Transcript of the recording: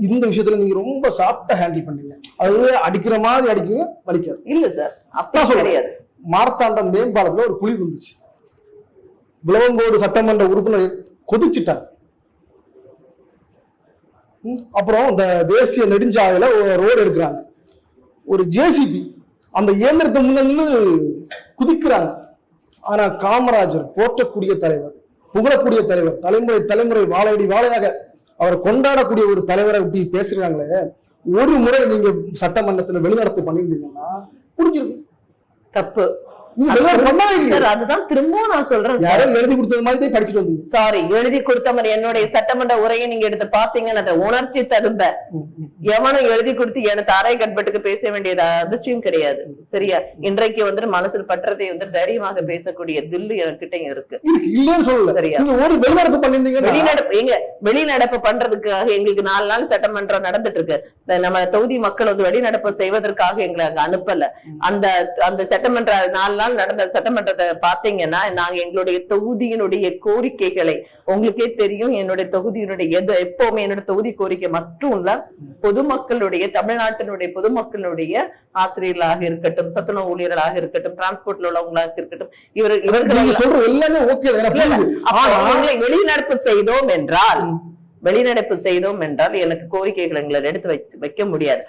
இந்த விஷயத்துல நீங்க ரொம்ப சாஃப்டா ஹேண்டில் பண்ணீங்க. அது அடிக்கிற மாதிரி அடிக்குங்க, வலிக்காது. இல்ல சார், அப்படி கிடையாது. மார்த்தாண்டம் மேம்பாலத்துல ஒரு குழி வந்துச்சு. விளவங்கோடு சட்டமன்ற உறுப்பினர் கொதிச்சுட்டாங்க. அப்புறம் இந்த தேசிய நெடுஞ்சாலையில ரோடு எடுக்கிறாங்க. ஒரு ஜேசிபி அந்த இயந்திரத்தை முன்ன குதிக்கிறாங்க. ஆனா காமராஜர் போற்றக்கூடிய தலைவர், புகழக்கூடிய தலைவர், தலைமுறை தலைமுறை வாழையடி வாழையாக அவரை கொண்டாடக்கூடிய ஒரு தலைவரை இப்படி பேசுறாங்களே, ஒரு முறை நீங்க சட்டமன்றத்துல வெளிநடப்பு பண்ணிருந்தீங்கன்னா புரிஞ்சிருக்கும். தப்பு. அதுதான் திரும்பவும் நான் சொல்றேன், எழுதி கொடுத்தது மாதிரி படிச்சுட்டு வந்தீங்க. சாரி, எழுதி கொடுத்த மாதிரி என்னுடைய சட்டமன்ற உரையை நீங்க எடுத்து பாத்தீங்கன்னா உணர்ச்சி ததும்ப எவனும் எழுதி கொடுத்து எனக்கு அரை கட்பட்டுக்கு பேச வேண்டியது அவசியம் கிடையாது. சரியா? இன்றைக்கு வந்துட்டு மனசில் பற்றதை வந்து தைரியமாக பேசக்கூடிய தில்லு என்கிட்ட இருக்கு. சரியா? வெளிநடப்பு எங்க வெளிநடப்பு பண்றதுக்காக எங்களுக்கு 4 நாள் சட்டமன்றம் நடந்துட்டு இருக்கு. நம்ம தொகுதி மக்கள் வந்து வெளிநடப்பு செய்வதற்காக எங்களை அனுப்பல. அந்த சட்டமன்ற 4 நாள் நடந்த சட்டமன்றத்தை பாத்தீங்கன்னா நாங்க எங்களுடைய தொகுதியினுடைய கோரிக்கைகளை, உங்களுக்கே தெரியும் என்னுடைய தொகுதியினுடைய எப்பவுமே என்னோட தொகுதி கோரிக்கை மட்டும் இல்ல, பொதுமக்களுடைய, தமிழ்நாட்டினுடைய பொதுமக்களுடைய ஆசிரியர்களாக இருக்கட்டும், சத்துணவு ஊழியர்களாக இருக்கட்டும், டிரான்ஸ்போர்ட்ல உள்ளவங்களாக இருக்கட்டும், இவர்களை வெளிநடப்பு செய்தோம் என்றால் எனக்கு கோரிக்கைகளை எங்களை எடுத்து வைக்க முடியாது.